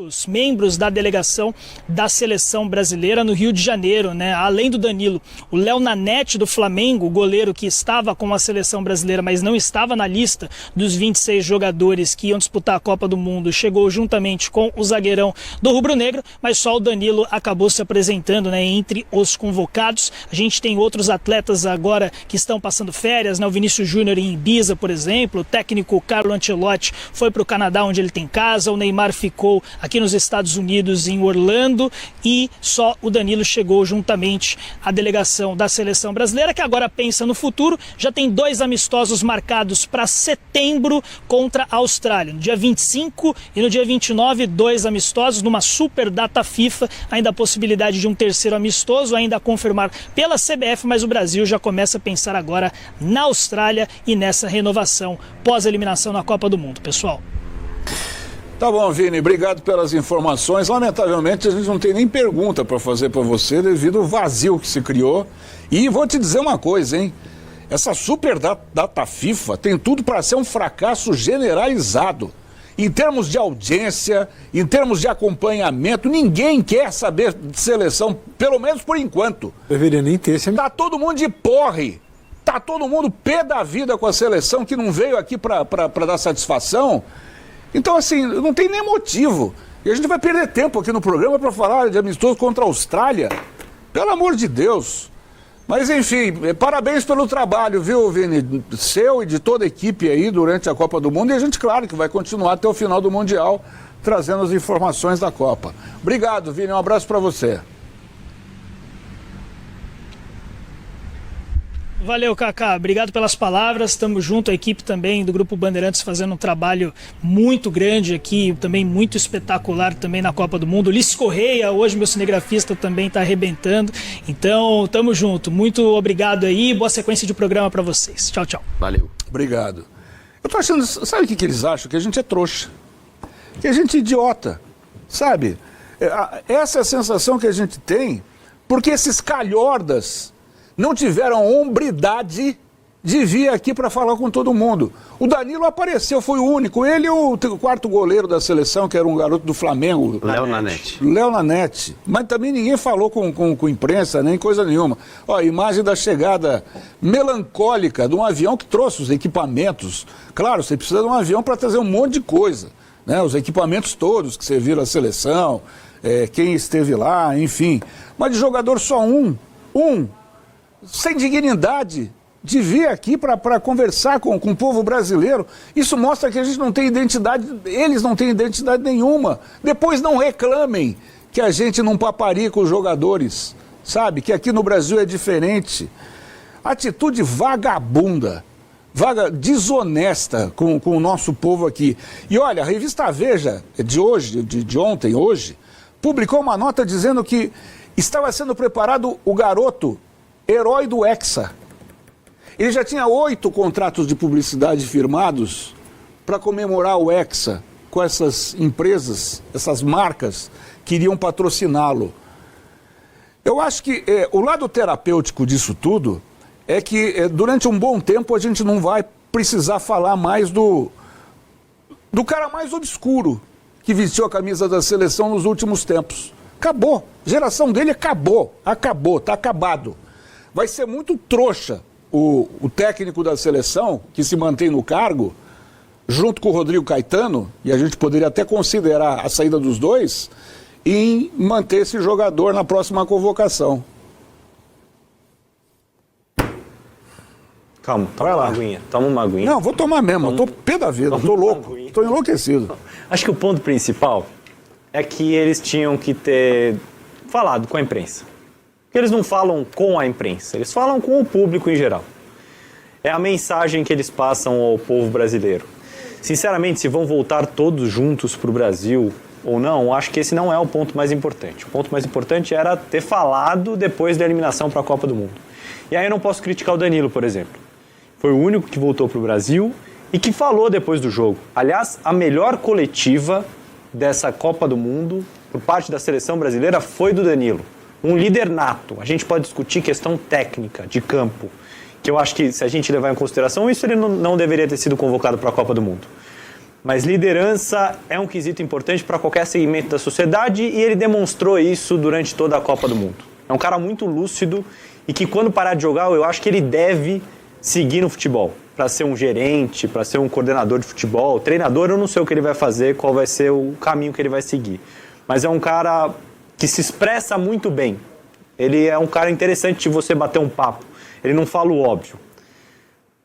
Os membros da delegação da seleção brasileira no Rio de Janeiro, né? Além do Danilo, o Léo Nanete do Flamengo, o goleiro que estava com a seleção brasileira, mas não estava na lista dos 26 jogadores que iam disputar a Copa do Mundo, chegou juntamente com o zagueirão do Rubro Negro, mas só o Danilo acabou se apresentando, né, entre os convocados. A gente tem outros atletas agora que estão passando férias, né? O Vinícius Júnior em Ibiza, por exemplo, o técnico Carlo Ancelotti foi para o Canadá, onde ele tem casa, o Neymar ficou aqui nos Estados Unidos, em Orlando, e só o Danilo chegou juntamente à delegação da seleção brasileira, que agora pensa no futuro. Já tem 2 amistosos marcados para setembro contra a Austrália, no dia 25 e no dia 29, 2 amistosos numa super data FIFA, ainda a possibilidade de um terceiro amistoso, ainda a confirmar pela CBF, mas o Brasil já começa a pensar agora na Austrália e nessa renovação pós-eliminação na Copa do Mundo, pessoal. Tá bom, Vini, obrigado pelas informações. Lamentavelmente, a gente não tem nem pergunta para fazer para você devido ao vazio que se criou. E vou te dizer uma coisa, hein? Essa super data FIFA tem tudo para ser um fracasso generalizado. Em termos de audiência, em termos de acompanhamento, ninguém quer saber de seleção, pelo menos por enquanto. Deveria nem ter esse... Tá todo mundo de porre. Tá todo mundo pé da vida com a seleção que não veio aqui para dar satisfação. Então, assim, não tem nem motivo. E a gente vai perder tempo aqui no programa para falar de amistoso contra a Austrália. Pelo amor de Deus. Mas, enfim, parabéns pelo trabalho, viu, Vini? Seu e de toda a equipe aí durante a Copa do Mundo. E a gente, claro, que vai continuar até o final do Mundial trazendo as informações da Copa. Obrigado, Vini. Um abraço para você. Valeu, Kaká. Obrigado pelas palavras. Estamos junto, a equipe também do Grupo Bandeirantes fazendo um trabalho muito grande aqui, também muito espetacular também na Copa do Mundo. Ulisses Correia, hoje meu cinegrafista, também está arrebentando. Então, estamos junto. Muito obrigado aí. Boa sequência de programa para vocês. Tchau, tchau. Valeu. Obrigado. Eu tô achando, sabe o que eles acham? Que a gente é trouxa. Que a gente é idiota. Sabe? Essa é a sensação que a gente tem, porque esses calhordas não tiveram a hombridade de vir aqui para falar com todo mundo. O Danilo apareceu, foi o único. Ele e o quarto goleiro da seleção, que era um garoto do Flamengo. Léo Nanete. Léo Nanete. Mas também ninguém falou com imprensa, nem coisa nenhuma. Ó, a imagem da chegada melancólica de um avião que trouxe os equipamentos. Claro, você precisa de um avião para trazer um monte de coisa, né? Os equipamentos todos que serviram à seleção, quem esteve lá, enfim. Mas de jogador só um, sem dignidade de vir aqui para conversar com o povo brasileiro. Isso mostra que a gente não tem identidade, eles não têm identidade nenhuma. Depois não reclamem que a gente não paparica os jogadores, sabe? Que aqui no Brasil é diferente. Atitude vagabunda, desonesta com o nosso povo aqui. E olha, a revista Veja, de ontem, publicou uma nota dizendo que estava sendo preparado o garoto herói do Hexa. Ele já tinha 8 contratos de publicidade firmados para comemorar o Hexa com essas empresas, essas marcas que iriam patrociná-lo. Eu acho que o lado terapêutico disso tudo é que durante um bom tempo a gente não vai precisar falar mais do cara mais obscuro que vestiu a camisa da seleção nos últimos tempos. Acabou. A geração dele acabou, tá acabado. Vai ser muito trouxa o técnico da seleção, que se mantém no cargo, junto com o Rodrigo Caetano, e a gente poderia até considerar a saída dos dois, em manter esse jogador na próxima convocação. Calma, toma uma aguinha. Toma uma aguinha. Não, vou tomar mesmo, eu tô pé da vida, tô louco, tô enlouquecido. Acho que o ponto principal é que eles tinham que ter falado com a imprensa. Porque eles não falam com a imprensa, eles falam com o público em geral. É a mensagem que eles passam ao povo brasileiro. Sinceramente, se vão voltar todos juntos para o Brasil ou não, acho que esse não é o ponto mais importante. O ponto mais importante era ter falado depois da eliminação para a Copa do Mundo. E aí eu não posso criticar o Danilo, por exemplo. Foi o único que voltou para o Brasil e que falou depois do jogo. Aliás, a melhor coletiva dessa Copa do Mundo, por parte da seleção brasileira, foi do Danilo. Um líder nato. A gente pode discutir questão técnica, de campo, que eu acho que, se a gente levar em consideração isso, ele não deveria ter sido convocado para a Copa do Mundo. Mas liderança é um quesito importante para qualquer segmento da sociedade e ele demonstrou isso durante toda a Copa do Mundo. É um cara muito lúcido e que quando parar de jogar, eu acho que ele deve seguir no futebol. Para ser um gerente, para ser um coordenador de futebol, treinador, eu não sei o que ele vai fazer, qual vai ser o caminho que ele vai seguir. Mas é um cara que se expressa muito bem. Ele é um cara interessante de você bater um papo. Ele não fala o óbvio.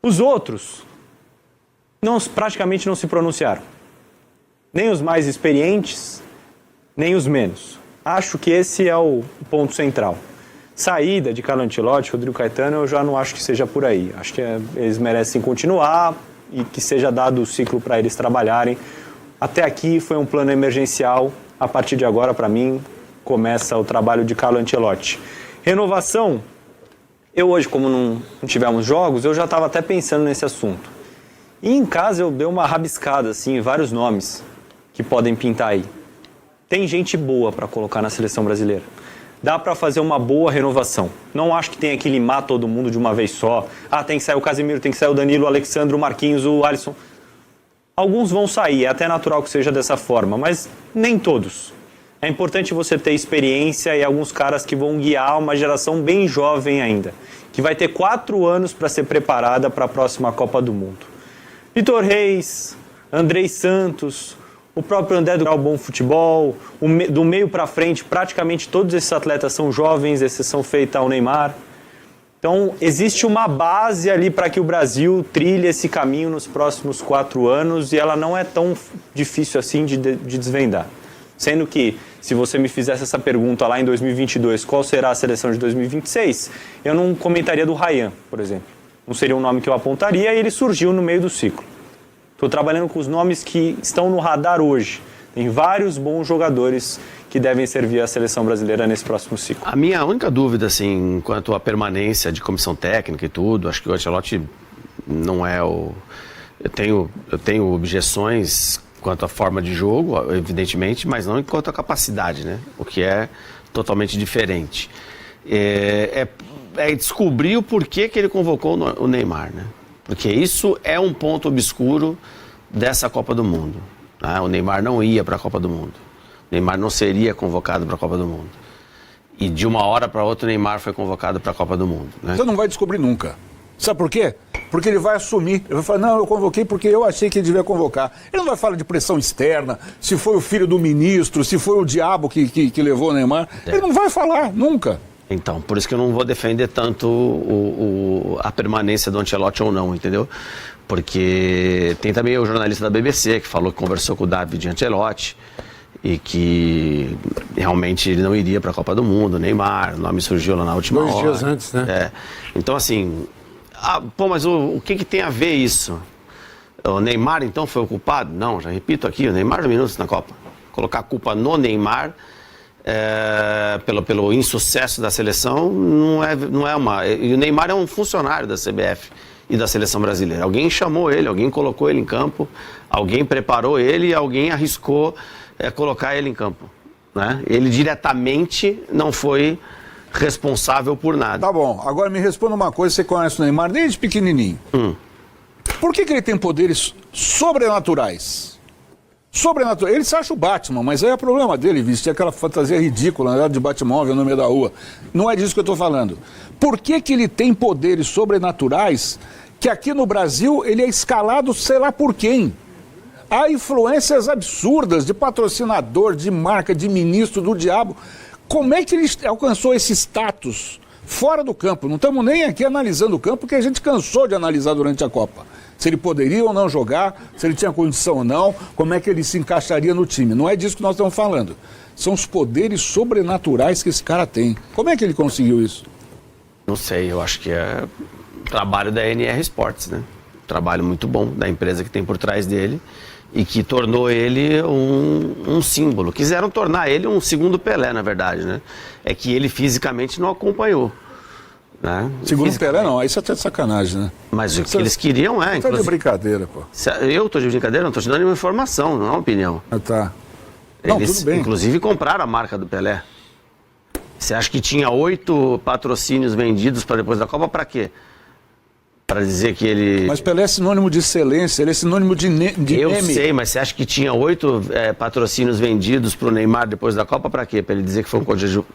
Os outros praticamente não se pronunciaram. Nem os mais experientes, nem os menos. Acho que esse é o ponto central. Saída de Carlo Ancelotti, Rodrigo Caetano, eu já não acho que seja por aí. Acho que eles merecem continuar e que seja dado o ciclo para eles trabalharem. Até aqui foi um plano emergencial. A partir de agora, para mim, começa o trabalho de Carlo Ancelotti. Renovação, eu hoje, como não tivemos jogos, eu já estava até pensando nesse assunto. E em casa eu dei uma rabiscada, assim, vários nomes que podem pintar aí. Tem gente boa para colocar na seleção brasileira. Dá para fazer uma boa renovação. Não acho que tenha que limar todo mundo de uma vez só. Tem que sair o Casemiro, tem que sair o Danilo, o Alexandre, o Marquinhos, o Alisson. Alguns vão sair, é até natural que seja dessa forma, mas nem todos. É importante você ter experiência e alguns caras que vão guiar uma geração bem jovem ainda, que vai ter 4 anos para ser preparada para a próxima Copa do Mundo. Vitor Reis, Andrei Santos, o próprio André do Bom Futebol, do meio para frente, praticamente todos esses atletas são jovens, exceção feita ao Neymar. Então, existe uma base ali para que o Brasil trilhe esse caminho nos próximos 4 anos e ela não é tão difícil assim de desvendar. Sendo que, se você me fizesse essa pergunta lá em 2022, qual será a seleção de 2026, eu não comentaria do Ryan, por exemplo. Não seria um nome que eu apontaria e ele surgiu no meio do ciclo. Estou trabalhando com os nomes que estão no radar hoje. Tem vários bons jogadores que devem servir à seleção brasileira nesse próximo ciclo. A minha única dúvida, assim, quanto à permanência de comissão técnica e tudo, acho que o Ancelotti não é o... Eu tenho objeções quanto à forma de jogo, evidentemente, mas não quanto à capacidade, né? O que é totalmente diferente. É descobrir o porquê que ele convocou o Neymar, né? Porque isso é um ponto obscuro dessa Copa do Mundo. Né? O Neymar não ia para a Copa do Mundo. O Neymar não seria convocado para a Copa do Mundo. E de uma hora para outra o Neymar foi convocado para a Copa do Mundo. Né? Você não vai descobrir nunca. Sabe por quê? Porque ele vai assumir. Ele vai falar, não, eu convoquei porque eu achei que ele devia convocar. Ele não vai falar de pressão externa, se foi o filho do ministro, se foi o diabo que levou o Neymar. Ele não vai falar, nunca. Então, por isso que eu não vou defender tanto a permanência do Ancelotti ou não, entendeu? Porque tem também o jornalista da BBC que falou que conversou com o David Ancelotti e que realmente ele não iria para a Copa do Mundo, Neymar, o nome surgiu lá na última hora. 2 dias antes, né? Então, assim, mas o que tem a ver isso? O Neymar, então, foi o culpado? Não, já repito aqui, o Neymar no minutos na Copa. Colocar a culpa no Neymar... pelo insucesso da seleção, não é uma... E o Neymar é um funcionário da CBF e da seleção brasileira. Alguém chamou ele, alguém colocou ele em campo, alguém preparou ele e alguém arriscou colocar ele em campo. Né? Ele diretamente não foi responsável por nada. Tá bom, agora me responda uma coisa, você conhece o Neymar desde pequenininho. Por que ele tem poderes sobrenaturais? Ele se acha o Batman, mas aí é problema dele, vestir aquela fantasia ridícula, né, de Batmóvel no meio da rua. Não é disso que eu estou falando. Por que ele tem poderes sobrenaturais que aqui no Brasil ele é escalado sei lá por quem? Há influências absurdas de patrocinador, de marca, de ministro, do diabo. Como é que ele alcançou esse status fora do campo? Não estamos nem aqui analisando o campo, porque a gente cansou de analisar durante a Copa. Se ele poderia ou não jogar, se ele tinha condição ou não, como é que ele se encaixaria no time. Não é disso que nós estamos falando. São os poderes sobrenaturais que esse cara tem. Como é que ele conseguiu isso? Não sei, eu acho que é o trabalho da NR Sports, né? Um trabalho muito bom da empresa que tem por trás dele e que tornou ele um símbolo. Quiseram tornar ele um segundo Pelé, na verdade, né? É que ele fisicamente não acompanhou. Né? Segundo Pelé, não, aí isso é até sacanagem, né? Mas o que eles queriam é... Tá de brincadeira, pô. Eu tô de brincadeira? Não, tô te dando uma informação, não é uma opinião. Tá. Não, eles, tudo bem. Inclusive, compraram a marca do Pelé. Você acha que tinha 8 patrocínios vendidos para depois da Copa, para quê? para dizer que ele... Mas Pelé é sinônimo de excelência, ele é sinônimo de Eu meme. sei, mas você acha que tinha 8 patrocínios vendidos pro Neymar depois da Copa para quê? Para ele dizer que foi um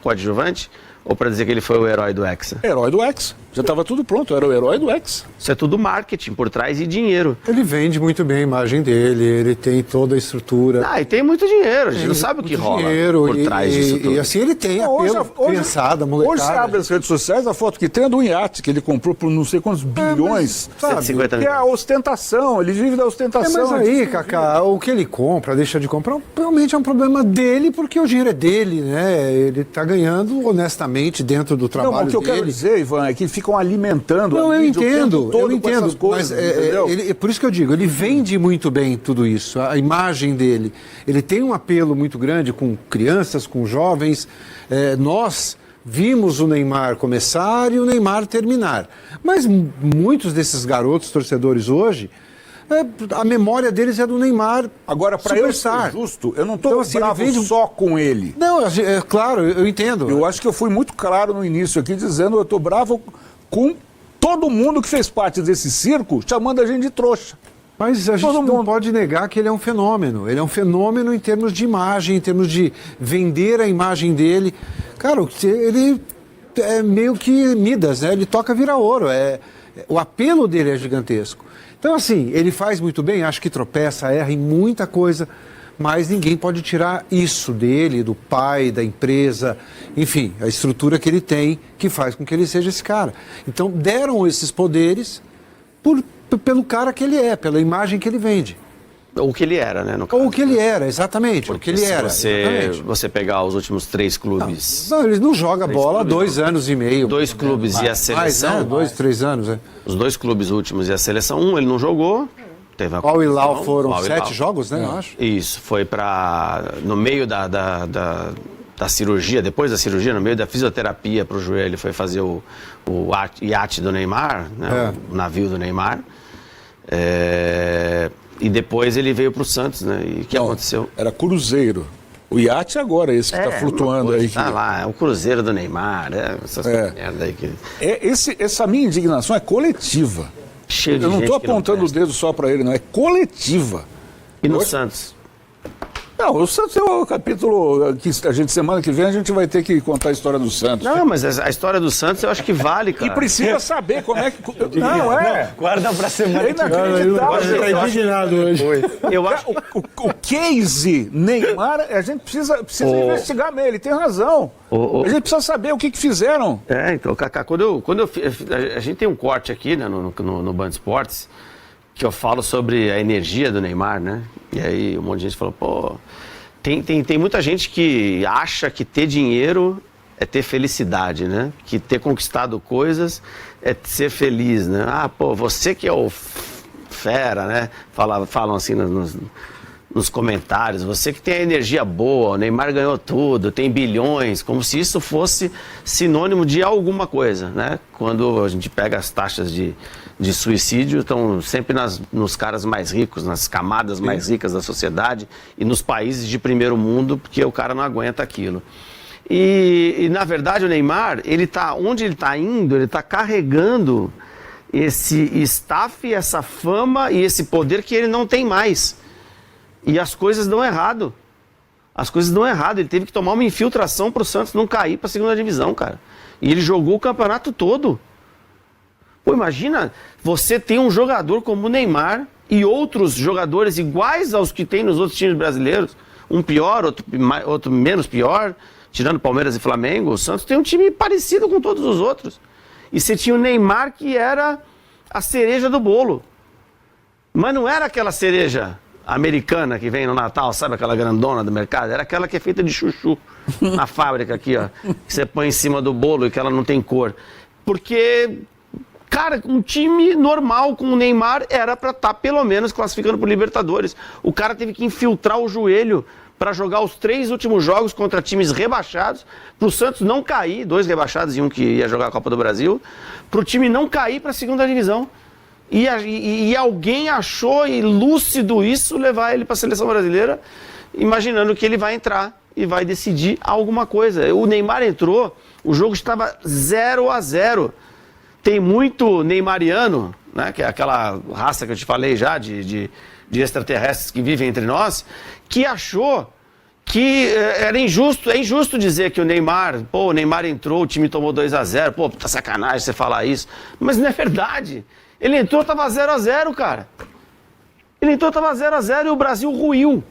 coadjuvante? Ou para dizer que ele foi o herói do Hexa? Herói do Hexa. Já estava tudo pronto, era o herói do Hexa. Isso é tudo marketing por trás e dinheiro. Ele vende muito bem a imagem dele, ele tem toda a estrutura. Ah, e tem muito dinheiro, a gente não sabe o que rola por trás disso tudo. E assim ele tem apelo, criançada, molecada. Hoje você abre as redes sociais, a foto que tem é de um iate que ele comprou por não sei quantos bilhões. Sabe, 150 Que é a ostentação, ele vive da ostentação. mas aí, Cacá, o que ele compra, deixa de comprar, realmente é um problema dele, porque o dinheiro é dele, né? Ele está ganhando honestamente dentro do trabalho Não, o que eu quero dizer, Ivan, é que ficam alimentando Não, a eu mídia o tempo entendo, todo eu com entendo, essas coisas, mas entendeu? por isso que eu digo, ele vende muito bem tudo isso, a imagem dele. Ele tem um apelo muito grande com crianças, com jovens. Nós vimos o Neymar começar e o Neymar terminar. Mas muitos desses garotos torcedores hoje, a memória deles é do Neymar. Agora, para eu ser justo, eu não estou Então, assim, bravo ele vende... só com ele. Não, é claro, eu entendo. Eu acho que eu fui muito claro no início aqui, dizendo que eu estou bravo com todo mundo que fez parte desse circo, chamando a gente de trouxa. Mas a gente não pode negar que ele é um fenômeno. Ele é um fenômeno em termos de imagem, em termos de vender a imagem dele. Cara, ele é meio que Midas, né? Ele toca vira ouro. O apelo dele é gigantesco. Então, assim, ele faz muito bem, acho que tropeça, erra em muita coisa, mas ninguém pode tirar isso dele, do pai, da empresa, enfim, a estrutura que ele tem, que faz com que ele seja esse cara. Então, deram esses poderes pelo cara que ele é, pela imagem que ele vende. Ou o que ele era, né? No caso. Ou o que ele era, exatamente. Porque o que ele era. Se você pegar os últimos 3 clubes... Não, ele não joga bola há 2 anos e meio. 2 clubes e a seleção... Mais, né? 2, 3 anos, Os 2 clubes últimos e a seleção, ele não jogou. Teve a Al Hilal foram Al 7 jogos, né? Eu acho. Isso, foi no meio da cirurgia, depois da cirurgia, no meio da fisioterapia para o joelho, ele foi fazer o iate do Neymar, né? O navio do Neymar. E depois ele veio para o Santos, né? E o que aconteceu? Era Cruzeiro. O iate agora, esse que está flutuando aí. Tá lá, é o Cruzeiro do Neymar, essas merda aí. Essa minha indignação é coletiva. Cheio de Eu não estou gente que não apontando o dedo só para ele, não. É coletiva. E no Santos? Não, o Santos é o capítulo que semana que vem a gente vai ter que contar a história do Santos. Não, mas a história do Santos eu acho que vale, cara. E precisa saber como é que... Não, Guarda pra semana É inacreditável. Você está indignado hoje. Eu acho O case Neymar, a gente precisa investigar mesmo, ele tem razão. A gente precisa saber o que fizeram. Então, Cacá, a gente tem um corte aqui, né, no Band Esportes, que eu falo sobre a energia do Neymar, né? E aí um monte de gente falou, pô, tem muita gente que acha que ter dinheiro é ter felicidade, né? Que ter conquistado coisas é ser feliz, né? Ah, pô, você que é o fera, né? Falam assim nos comentários, você que tem a energia boa, o Neymar ganhou tudo, tem bilhões, como se isso fosse sinônimo de alguma coisa, né? Quando a gente pega as taxas de suicídio, estão sempre nos caras mais ricos, nas camadas mais ricas da sociedade e nos países de primeiro mundo, porque o cara não aguenta aquilo. E na verdade, o Neymar, onde ele está indo, ele está carregando esse staff, essa fama e esse poder que ele não tem mais. E as coisas dão errado. As coisas dão errado. Ele teve que tomar uma infiltração para o Santos não cair para a segunda divisão, cara. E ele jogou o campeonato todo. Pô, imagina, você tem um jogador como o Neymar e outros jogadores iguais aos que tem nos outros times brasileiros. Um pior, outro menos pior. Tirando Palmeiras e Flamengo, o Santos tem um time parecido com todos os outros. E você tinha o Neymar, que era a cereja do bolo. Mas não era aquela cereja americana que vem no Natal, sabe aquela grandona do mercado? Era aquela que é feita de chuchu na fábrica aqui, ó. Que você põe em cima do bolo e que ela não tem cor. Porque, cara, um time normal com o Neymar era pra estar pelo menos classificando pro Libertadores. O cara teve que infiltrar o joelho para jogar os 3 últimos jogos contra times rebaixados, para o Santos não cair, 2 rebaixados e um que ia jogar a Copa do Brasil, para o time não cair para a segunda divisão. E alguém achou lúcido isso, levar ele para a seleção brasileira, imaginando que ele vai entrar e vai decidir alguma coisa. O Neymar entrou, o jogo estava 0-0. tem muito neymariano, né, que é aquela raça que eu te falei já, de extraterrestres que vivem entre nós, que achou que era injusto, é injusto dizer que o Neymar entrou, o time tomou 2-0, pô, tá sacanagem você falar isso. Mas não é verdade. Ele entrou, tava 0-0, cara. Ele entrou, tava 0-0 e o Brasil ruiu.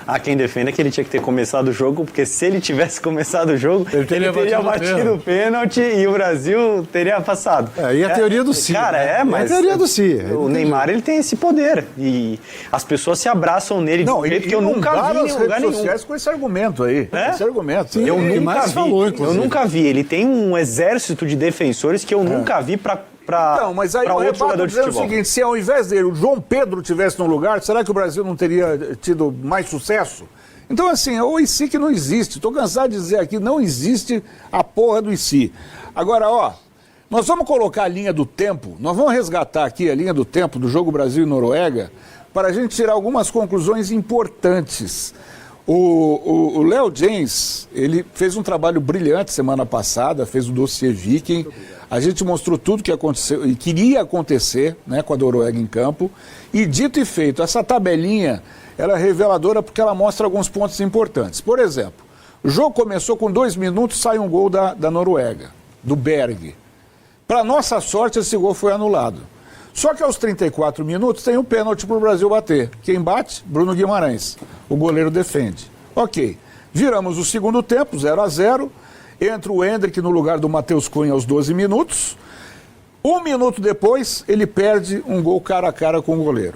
Há quem defenda que ele tinha que ter começado o jogo, porque se ele tivesse começado o jogo, ele teria batido o pênalti e o Brasil teria passado. E a teoria do Si. Cara, mas a teoria do Si. O Neymar, ele tem esse poder. E as pessoas se abraçam nele de um jeito que eu nunca vi em lugar nenhum. Sociais com esse argumento aí. Esse argumento. Sim, eu nunca vi. Falou, eu nunca vi. Ele tem um exército de defensores que eu nunca vi para mas aí outro jogador de futebol. O seguinte, se ao invés dele o João Pedro tivesse no lugar, será que o Brasil não teria tido mais sucesso? Então, assim, é o IC que não existe. Estou cansado de dizer aqui, não existe a porra do IC. Agora, nós vamos colocar a linha do tempo, nós vamos resgatar aqui a linha do tempo do jogo Brasil e Noruega para a gente tirar algumas conclusões importantes. O Léo James, ele fez um trabalho brilhante semana passada, fez o dossiê Viking. A gente mostrou tudo que aconteceu e queria acontecer, né, com a Noruega em campo. E dito e feito, essa tabelinha ela é reveladora porque ela mostra alguns pontos importantes. Por exemplo, o jogo começou com 2 minutos, sai um gol da Noruega, do Berg. Para nossa sorte, esse gol foi anulado. Só que aos 34 minutos tem um pênalti para o Brasil bater. Quem bate? Bruno Guimarães. O goleiro defende. Ok. Viramos o segundo tempo, 0-0. Entra o Endrick no lugar do Matheus Cunha aos 12 minutos. 1 minuto depois, ele perde um gol cara a cara com o goleiro.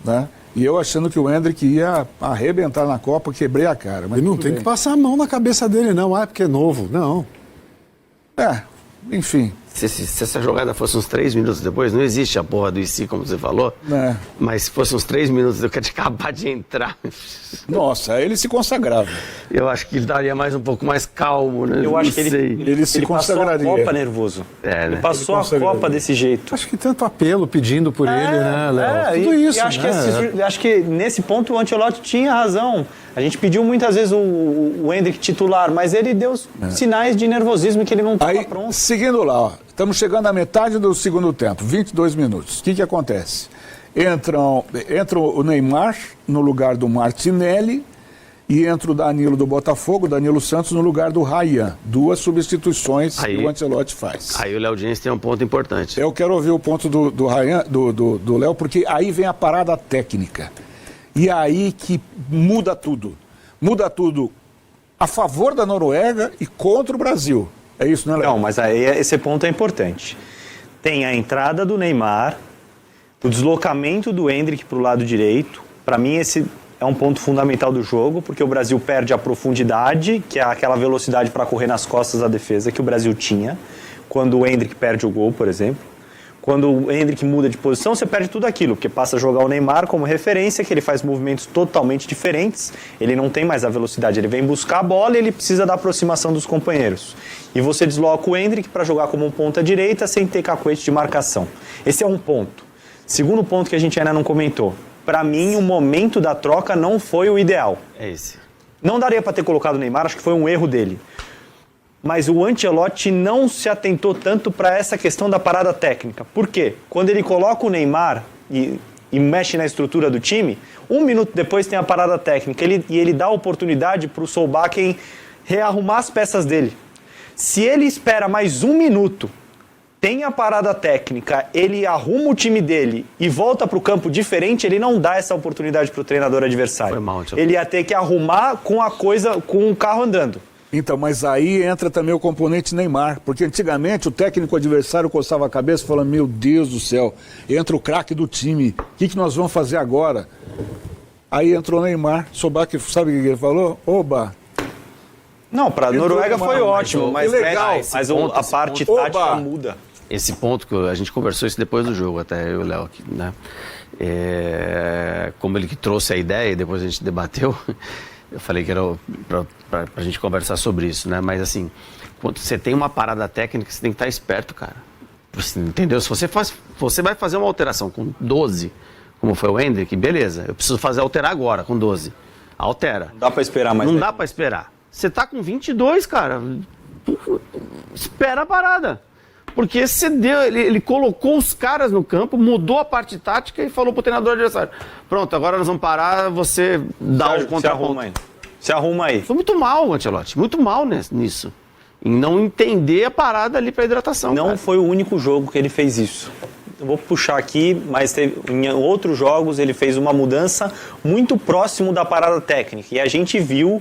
Né? E eu achando que o Endrick ia arrebentar na Copa, quebrei a cara. Mas e não tem que passar a mão na cabeça dele, não. Porque é novo. Não. Enfim. Se essa jogada fosse uns 3 minutos depois, não existe a porra do IC, como você falou. Mas se fosse uns 3 minutos, eu quero acabar de entrar. Nossa, ele se consagrava. Eu acho que ele daria mais um pouco mais calmo, né? Eu acho que ele se consagraria. Passou a Copa nervoso. Ele passou a Copa desse jeito. Acho que tanto apelo pedindo por ele, né, Léo? Tudo isso, acho que nesse ponto o Ancelotti tinha razão. A gente pediu muitas vezes o Endrick titular, mas ele deu sinais de nervosismo que ele não estava pronto. Seguindo lá, estamos chegando à metade do segundo tempo, 22 minutos. O que acontece? Entra o Neymar no lugar do Martinelli e entra o Danilo do Botafogo, Danilo Santos no lugar do Ryan. 2 substituições que o Ancelotti faz. Aí o Léo Dias tem um ponto importante. Eu quero ouvir o ponto do Ryan, do Léo, porque aí vem a parada técnica. E aí que muda tudo. Muda tudo a favor da Noruega e contra o Brasil. É isso, né, Léo? Não, mas aí esse ponto é importante. Tem a entrada do Neymar, o deslocamento do Endrick para o lado direito. Para mim, esse é um ponto fundamental do jogo, porque o Brasil perde a profundidade, que é aquela velocidade para correr nas costas da defesa que o Brasil tinha, quando o Endrick perde o gol, por exemplo. Quando o Endrick muda de posição, você perde tudo aquilo, porque passa a jogar o Neymar como referência, que ele faz movimentos totalmente diferentes, ele não tem mais a velocidade, ele vem buscar a bola e ele precisa da aproximação dos companheiros. E você desloca o Endrick para jogar como um ponta direita sem ter cacuete de marcação. Esse é um ponto. Segundo ponto que a gente ainda não comentou, para mim o momento da troca não foi o ideal. É esse. Não daria para ter colocado o Neymar, acho que foi um erro dele. Mas o Ancelotti não se atentou tanto para essa questão da parada técnica. Por quê? Quando ele coloca o Neymar e mexe na estrutura do time, 1 minuto depois tem a parada técnica e ele dá a oportunidade para o Solbakken rearrumar as peças dele. Se ele espera mais 1 minuto, tem a parada técnica, ele arruma o time dele e volta para o campo diferente, ele não dá essa oportunidade para o treinador adversário. Foi mal, ele ia ter que arrumar com o carro andando. Então, mas aí entra também o componente Neymar, porque antigamente o técnico adversário coçava a cabeça e falava, meu Deus do céu, entra o craque do time, o que nós vamos fazer agora? Aí entrou o Neymar, Solbakken, sabe o que ele falou? Oba! Não, para a Noruega foi ótimo, mas legal. Mas a parte tática muda. Esse ponto que a gente conversou isso depois do jogo, até eu e o Léo, né? Como ele que trouxe a ideia e depois a gente debateu, eu falei que era pra gente conversar sobre isso, né? Mas assim, quando você tem uma parada técnica, você tem que estar esperto, cara. Entendeu? Se você vai fazer uma alteração com 12, como foi o Endrick, beleza, eu preciso alterar agora com 12. Altera. Não dá pra esperar mais. Não dá pra esperar. Você tá com 22, cara. Espera a parada. Porque cedeu, ele colocou os caras no campo, mudou a parte tática e falou pro treinador adversário: pronto, agora nós vamos parar, você dá o contra-ponto. Se arruma aí. Foi muito mal o Ancelotti, muito mal nisso. Em não entender a parada ali pra hidratação. Não cara. foi o único jogo que ele fez isso. Eu vou puxar aqui, mas em outros jogos ele fez uma mudança muito próximo da parada técnica. E a gente viu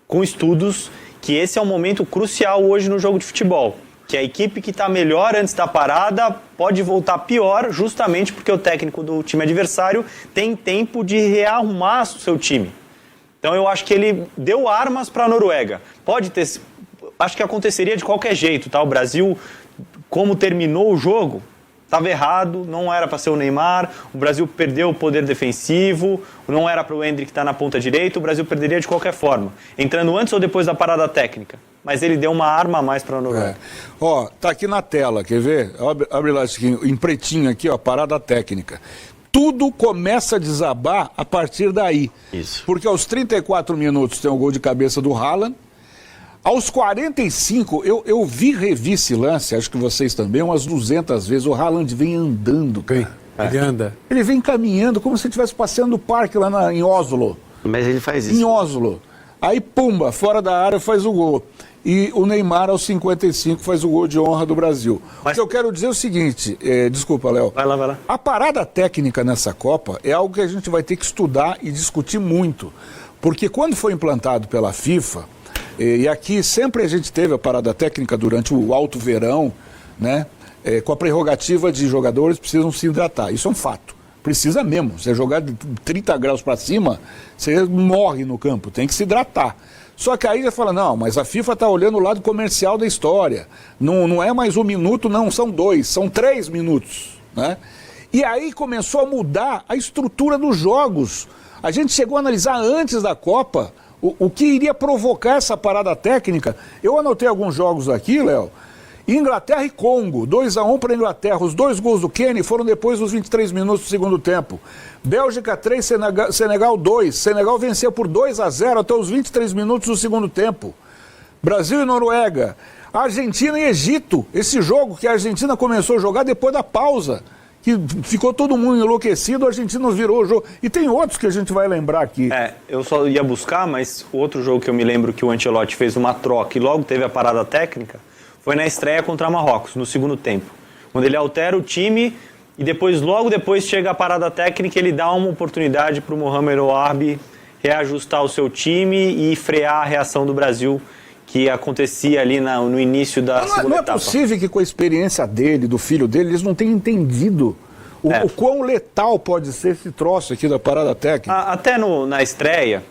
com estudos que esse é um momento crucial hoje no jogo de futebol. Que a equipe que está melhor antes da parada pode voltar pior, justamente porque o técnico do time adversário tem tempo de rearrumar o seu time. Então eu acho que ele deu armas para a Noruega. Acho que aconteceria de qualquer jeito, tá? O Brasil, como terminou o jogo, estava errado, não era para ser o Neymar, o Brasil perdeu o poder defensivo, não era para o Endrick estar na ponta direita, o Brasil perderia de qualquer forma, entrando antes ou depois da parada técnica. Mas ele deu uma arma a mais para a Noruega. Ó, tá aqui na tela, quer ver? Abre lá, Chiquinho, em pretinho aqui, ó, parada técnica. Tudo começa a desabar a partir daí. Isso. Porque aos 34 minutos tem o gol de cabeça do Haaland. Aos 45, eu revi esse lance, acho que vocês também, umas 200 vezes. O Haaland vem andando, cara. Ele anda. Ele vem caminhando como se estivesse passeando no parque lá em Oslo. Mas ele faz isso. Em Oslo. Aí, pumba, fora da área faz o gol. E o Neymar, aos 55, faz o gol de honra do Brasil. Mas... O que eu quero dizer é o seguinte, desculpa, Léo. Vai lá. A parada técnica nessa Copa é algo que a gente vai ter que estudar e discutir muito. Porque quando foi implantado pela FIFA, e aqui sempre a gente teve a parada técnica durante o alto verão, né? Com a prerrogativa de jogadores precisam se hidratar. Isso é um fato. Precisa mesmo. Você jogar de 30 graus para cima, você morre no campo, tem que se hidratar. Só que aí já fala, não, mas a FIFA está olhando o lado comercial da história. Não é mais 1 minuto, não, são 2, são 3 minutos. Né? E aí começou a mudar a estrutura dos jogos. A gente chegou a analisar antes da Copa o que iria provocar essa parada técnica. Eu anotei alguns jogos aqui, Léo. Inglaterra e Congo, 2-1 para a Inglaterra. Os 2 gols do Kenny foram depois dos 23 minutos do segundo tempo. Bélgica 3, Senegal 2. Senegal venceu por 2-0 até os 23 minutos do segundo tempo. Brasil e Noruega. Argentina e Egito. Esse jogo que a Argentina começou a jogar depois da pausa. Que ficou todo mundo enlouquecido, a Argentina virou o jogo. E tem outros que a gente vai lembrar aqui. Eu só ia buscar, mas o outro jogo que eu me lembro que o Ancelotti fez uma troca e logo teve a parada técnica foi na estreia contra Marrocos, no segundo tempo. Quando ele altera o time e logo depois chega a parada técnica, ele dá uma oportunidade para o Mohamed Ouarbi reajustar o seu time e frear a reação do Brasil que acontecia ali no início da segunda etapa. Não é possível que com a experiência dele, do filho dele, eles não tenham entendido o quão letal pode ser esse troço aqui da parada técnica. Até na estreia,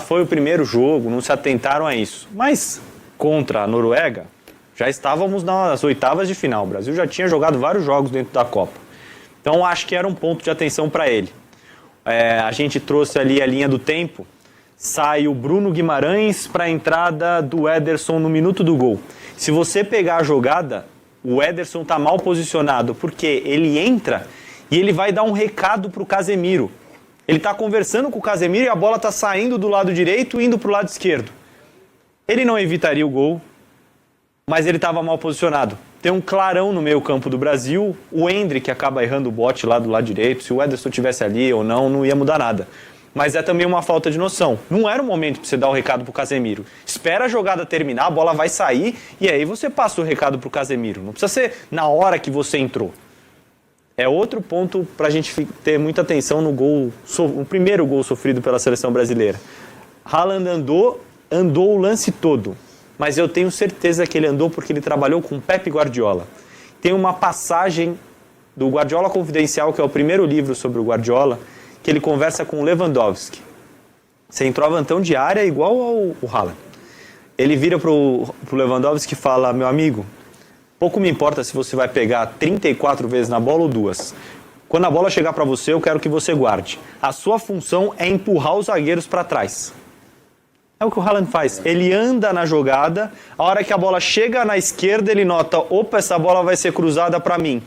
foi o primeiro jogo, não se atentaram a isso. Mas contra a Noruega, já estávamos nas oitavas de final. O Brasil já tinha jogado vários jogos dentro da Copa. Então acho que era um ponto de atenção para ele. A gente trouxe ali a linha do tempo. Sai o Bruno Guimarães para a entrada do Ederson no minuto do gol. Se você pegar a jogada, o Ederson está mal posicionado, porque ele entra e ele vai dar um recado para o Casemiro. Ele está conversando com o Casemiro e a bola está saindo do lado direito e indo para o lado esquerdo. Ele não evitaria o gol, mas ele estava mal posicionado. Tem um clarão no meio campo do Brasil, o Endrick acaba errando o bote lá do lado direito. Se o Ederson estivesse ali ou não ia mudar nada. Mas é também uma falta de noção. Não era o momento para você dar o recado pro Casemiro. Espera a jogada terminar, a bola vai sair e aí você passa o recado pro Casemiro. Não precisa ser na hora que você entrou. É outro ponto para a gente ter muita atenção no gol, o primeiro gol sofrido pela seleção brasileira. Haaland andou o lance todo. Mas eu tenho certeza que ele andou porque ele trabalhou com Pep Guardiola. Tem uma passagem do Guardiola Confidencial, que é o primeiro livro sobre o Guardiola, que ele conversa com o Lewandowski. Centroavantão de área igual ao Haaland. Ele vira pro Lewandowski e fala, meu amigo, pouco me importa se você vai pegar 34 vezes na bola ou 2. Quando a bola chegar para você, eu quero que você guarde. A sua função é empurrar os zagueiros para trás. É o que o Haaland faz. Ele anda na jogada, a hora que a bola chega na esquerda, ele nota, opa, essa bola vai ser cruzada para mim.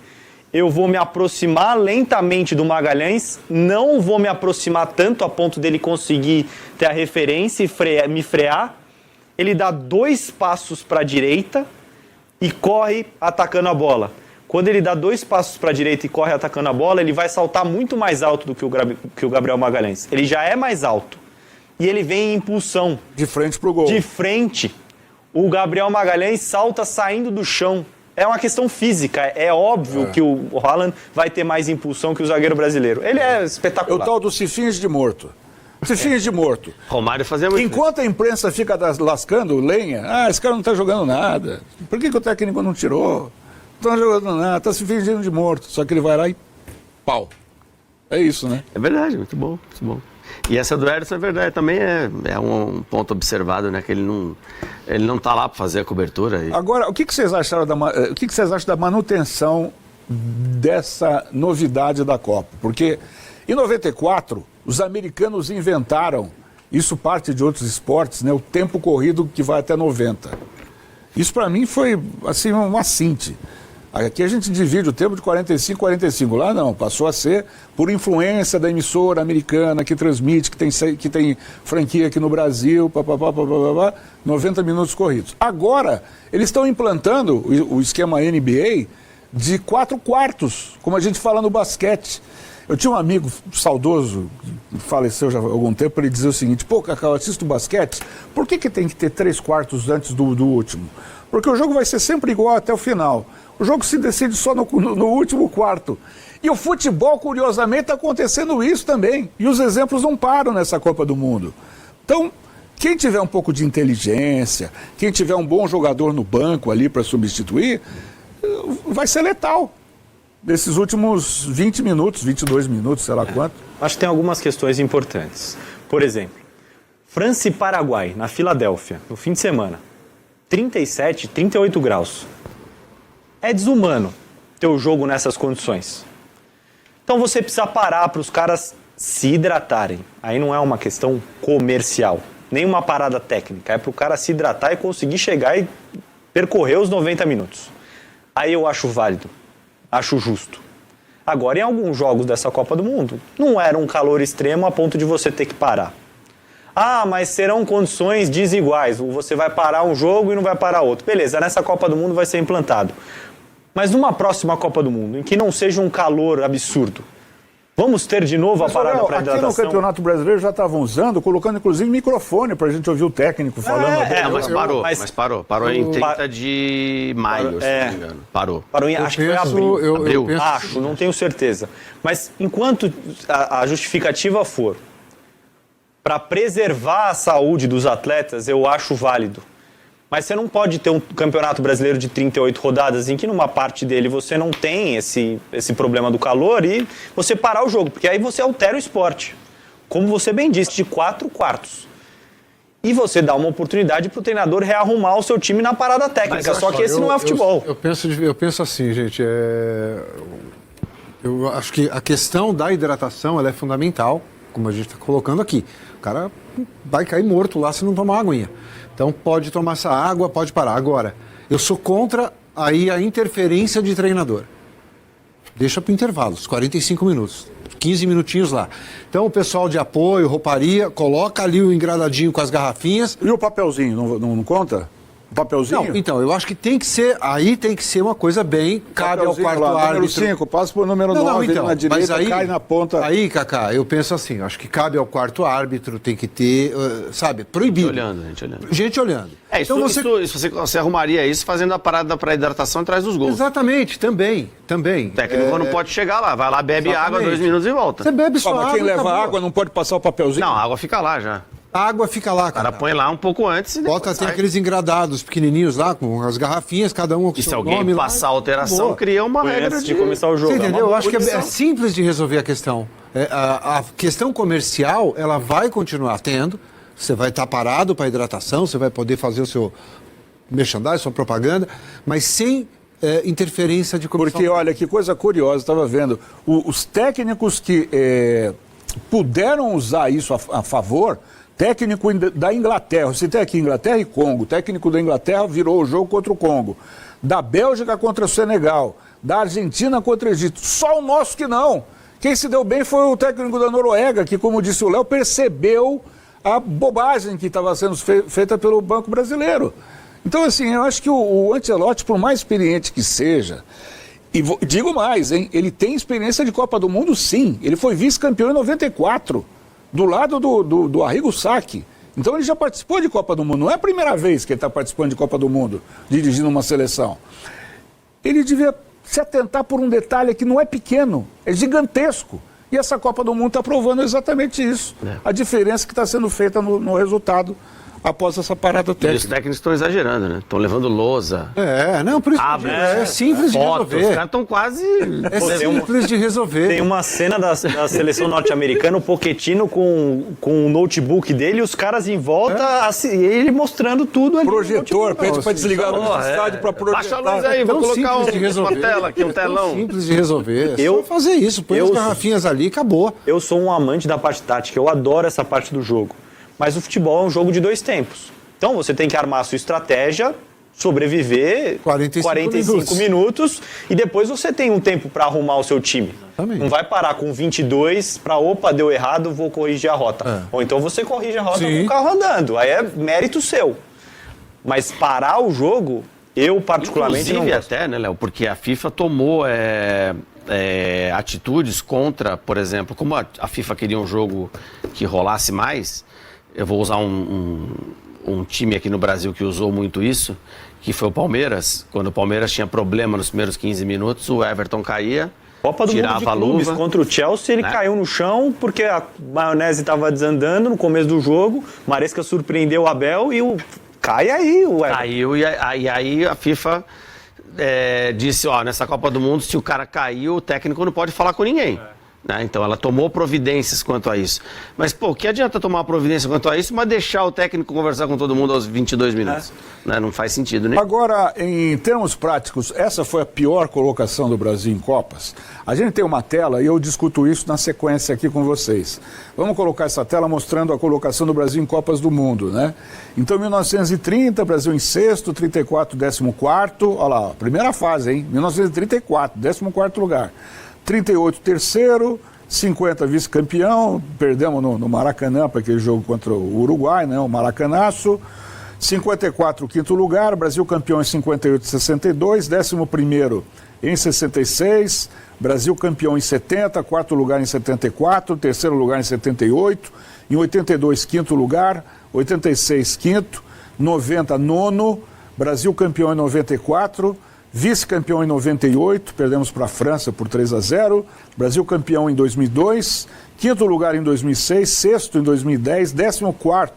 Eu vou me aproximar lentamente do Magalhães, não vou me aproximar tanto a ponto dele conseguir ter a referência e me frear. Ele dá 2 passos para a direita e corre atacando a bola. Quando ele dá 2 passos para a direita e corre atacando a bola, ele vai saltar muito mais alto do que o Gabriel Magalhães. Ele já é mais alto. E ele vem em impulsão. De frente pro gol. De frente. O Gabriel Magalhães salta saindo do chão. É uma questão física. É óbvio que o Haaland vai ter mais impulsão que o zagueiro brasileiro. Ele é espetacular. É o tal do se finge de morto. Se finge de morto. Romário fazia muito. Enquanto a imprensa fica lascando lenha, esse cara não tá jogando nada. Por que o técnico não tirou? Não tá jogando nada, tá se fingindo de morto. Só que ele vai lá e pau. É isso, né? É verdade, muito bom, muito bom. E essa do Ederson é verdade, também é um ponto observado, né? Que ele não tá lá para fazer a cobertura. Agora, o que vocês acharam o que vocês acham da manutenção dessa novidade da Copa? Porque em 94, os americanos inventaram, isso parte de outros esportes, né? O tempo corrido que vai até 90. Isso para mim foi assim um assinte. Aqui a gente divide o tempo de 45 a 45. Lá não, passou a ser por influência da emissora americana que transmite, que tem franquia aqui no Brasil, 90 minutos corridos. Agora, eles estão implantando o esquema NBA de 4 quartos, como a gente fala no basquete. Eu tinha um amigo saudoso, faleceu já há algum tempo, ele dizia o seguinte: pô, Cacau, eu assisto basquete, por que tem que ter 3 quartos antes do último? Porque o jogo vai ser sempre igual até o final. O jogo se decide só no último quarto. E o futebol, curiosamente, está acontecendo isso também. E os exemplos não param nessa Copa do Mundo. Então, quem tiver um pouco de inteligência, quem tiver um bom jogador no banco ali para substituir, vai ser letal. Nesses últimos 20 minutos, 22 minutos, sei lá quanto. Acho que tem algumas questões importantes. Por exemplo, França e Paraguai, na Filadélfia, no fim de semana. 37, 38 graus. É desumano ter o jogo nessas condições. Então você precisa parar para os caras se hidratarem. Aí não é uma questão comercial, nem uma parada técnica. É para o cara se hidratar e conseguir chegar e percorrer os 90 minutos. Aí eu acho válido, acho justo. Agora, em alguns jogos dessa Copa do Mundo, não era um calor extremo a ponto de você ter que parar. Mas serão condições desiguais. Você vai parar um jogo e não vai parar outro. Beleza, nessa Copa do Mundo vai ser implantado. Mas numa próxima Copa do Mundo, em que não seja um calor absurdo, vamos ter de novo a parada para hidratação? Aqui no Campeonato Brasileiro já estavam usando, colocando inclusive microfone para a gente ouvir o técnico falando. Mas parou. Parou em 30 de maio, se não me engano. Parou. Acho que foi abril. Acho, não tenho certeza. Mas enquanto a justificativa for para preservar a saúde dos atletas, eu acho válido. Mas você não pode ter um campeonato brasileiro de 38 rodadas em que numa parte dele você não tem esse problema do calor e você parar o jogo, porque aí você altera o esporte. Como você bem disse, de 4 quartos. E você dá uma oportunidade para o treinador rearrumar o seu time na parada técnica, só que esse não é futebol. Eu penso assim, gente, eu acho que a questão da hidratação ela é fundamental, como a gente está colocando aqui. O cara vai cair morto lá se não tomar aguinha. Então pode tomar essa água, pode parar. Agora, eu sou contra aí a interferência de treinador. Deixa para o intervalo, os 45 minutos, 15 minutinhos lá. Então o pessoal de apoio, rouparia, coloca ali o engradadinho com as garrafinhas. E o papelzinho, não conta? O papelzinho? Não, então, eu acho que tem que ser uma coisa bem, cabe ao quarto árbitro. Número 5, passa por número 9, então, na direita, mas aí, cai na ponta. Aí, Cacá, eu penso assim, acho que cabe ao quarto árbitro, tem que ter, proibido. Gente olhando. Então você arrumaria isso fazendo a parada para hidratação atrás dos gols. Exatamente, também. O técnico não pode chegar lá, vai lá, bebe água, 2 minutos e volta. Você bebe só água. Mas quem leva água não pode passar o papelzinho? Não, a água fica lá já. A água fica lá, cara. O cara põe lá um pouco antes e bota tem aqueles engradados pequenininhos lá, com as garrafinhas, cada um com o seu nome. E se alguém passar a alteração, cria uma regra de começar o jogo. Você entendeu? Eu acho que é simples de resolver a questão. A questão comercial, ela vai continuar tendo. Você vai estar parado para hidratação, você vai poder fazer o seu merchandising, sua propaganda, mas sem interferência de comissão. Porque, olha, que coisa curiosa, estava vendo. Os técnicos que puderam usar isso a favor... Técnico da Inglaterra, você tem aqui Inglaterra e Congo, o técnico da Inglaterra virou o jogo contra o Congo, da Bélgica contra o Senegal, da Argentina contra o Egito, só o nosso que não. Quem se deu bem foi o técnico da Noruega, que, como disse o Léo, percebeu a bobagem que estava sendo feita pelo Banco Brasileiro. Então, assim, eu acho que o Ancelotti, por mais experiente que seja, e digo mais, hein, ele tem experiência de Copa do Mundo, sim. Ele foi vice-campeão em 94, do lado do Arrigo Sacchi. Então ele já participou de Copa do Mundo. Não é a primeira vez que ele está participando de Copa do Mundo, dirigindo uma seleção. Ele devia se atentar por um detalhe que não é pequeno, é gigantesco. E essa Copa do Mundo está provando exatamente isso. A diferença que está sendo feita no resultado após essa parada técnica. E os técnicos estão exagerando, né? Estão levando lousa. Não, por isso É simples de foto, resolver. os caras estão quase... É simples de resolver. Tem uma cena da seleção norte-americana, o Pochettino com o notebook dele, os caras em volta, assim, ele mostrando tudo ali. Projetor, pede para desligar o estádio para projetar. Baixa a luz aí, vou colocar uma tela aqui, um telão. Simples de resolver. É só fazer isso, põe as garrafinhas ali e acabou. Eu sou um amante da parte tática, eu adoro essa parte do jogo. Mas o futebol é um jogo de 2 tempos. Então você tem que armar a sua estratégia, sobreviver 45 minutos e depois você tem um tempo para arrumar o seu time. Exatamente. Não vai parar com 22 para opa, deu errado, vou corrigir a rota. Ou então você corrige a rota com o carro andando. Aí é mérito seu. Mas parar o jogo, eu particularmente Inclusive, não gosto. até, né, Léo? Porque a FIFA tomou atitudes contra, por exemplo, como a FIFA queria um jogo que rolasse mais, eu vou usar um time aqui no Brasil que usou muito isso, que foi o Palmeiras. Quando o Palmeiras tinha problema nos primeiros 15 minutos, o Everton caía, Copa do Mundo de Clubes contra o Chelsea, ele caiu no chão porque a maionese estava desandando no começo do jogo, Maresca surpreendeu o Abel e cai aí o Everton. Caiu e aí a FIFA disse, nessa Copa do Mundo, se o cara caiu, o técnico não pode falar com ninguém. Né? Então ela tomou providências quanto a isso. Mas, pô, que adianta tomar providência quanto a isso, mas deixar o técnico conversar com todo mundo aos 22 minutos? Né? Não faz sentido, né? Agora, em termos práticos, essa foi a pior colocação do Brasil em Copas. A gente tem uma tela e eu discuto isso na sequência aqui com vocês. Vamos colocar essa tela mostrando a colocação do Brasil em Copas do Mundo, né? Então, 1930, Brasil em sexto, 34, 14º. Olha lá, primeira fase, hein? 1934, 14º lugar. 38, terceiro, 50, vice-campeão, perdemos no Maracanã para aquele jogo contra o Uruguai, né, o Maracanaço. 54, quinto lugar, Brasil campeão em 58 e 62, 11º em 66, Brasil campeão em 70, quarto lugar em 74, terceiro lugar em 78, em 82, quinto lugar, 86, quinto, 90, nono, Brasil campeão em 94, vice-campeão em 98, perdemos para a França por 3-0. Brasil campeão em 2002, quinto lugar em 2006, sexto em 2010, 14º